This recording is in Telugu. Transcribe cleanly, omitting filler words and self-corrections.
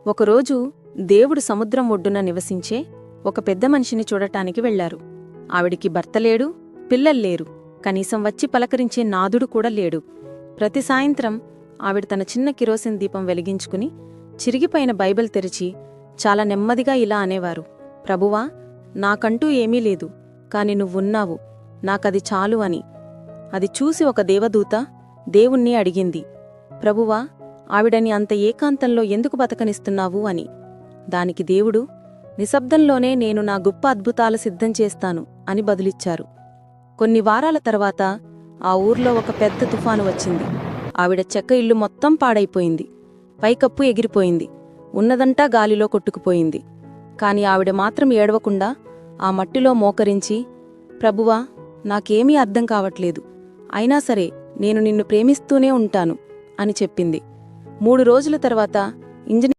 ఒకరోజు దేవుడు సముద్రం ఒడ్డున నివసించే ఒక పెద్ద మనిషిని చూడటానికి వెళ్లారు. ఆవిడికి భర్త లేడు, పిల్లల్లేరు, కనీసం వచ్చి పలకరించే నాదుడు కూడా లేడు. ప్రతి సాయంత్రం ఆవిడ తన చిన్న కిరోసిన్ దీపం వెలిగించుకుని చిరిగిపోయిన బైబిల్ తెరిచి చాలా నెమ్మదిగా ఇలా అనేవారు: ప్రభువా, నాకంటూ ఏమీ లేదు, కాని నువ్వున్నావు, నాకది చాలు అని. అది చూసి ఒక దేవదూత దేవుణ్ణి అడిగింది: ప్రభువా, ఆవిడని అంత ఏకాంతంలో ఎందుకు బతకనిస్తున్నావు అని. దానికి దేవుడు, నిశ్శబ్దంలోనే నేను నా గొప్ప అద్భుతాలు సిద్ధం చేస్తాను అని బదులిచ్చారు. కొన్ని వారాల తర్వాత ఆ ఊర్లో ఒక పెద్ద తుఫాను వచ్చింది. ఆవిడ చెక్క ఇల్లు మొత్తం పాడైపోయింది. పైకప్పు ఎగిరిపోయింది. ఉన్నదంతా గాలిలో కొట్టుకుపోయింది. కాని ఆవిడ మాత్రం ఏడవకుండా ఆ మట్టిలో మోకరించి, ప్రభువా, నాకేమీ అర్థం కావట్లేదు, అయినా సరే నేను నిన్ను ప్రేమిస్తూనే ఉంటాను అని చెప్పింది. 3 రోజుల తర్వాత ఇంజనీర్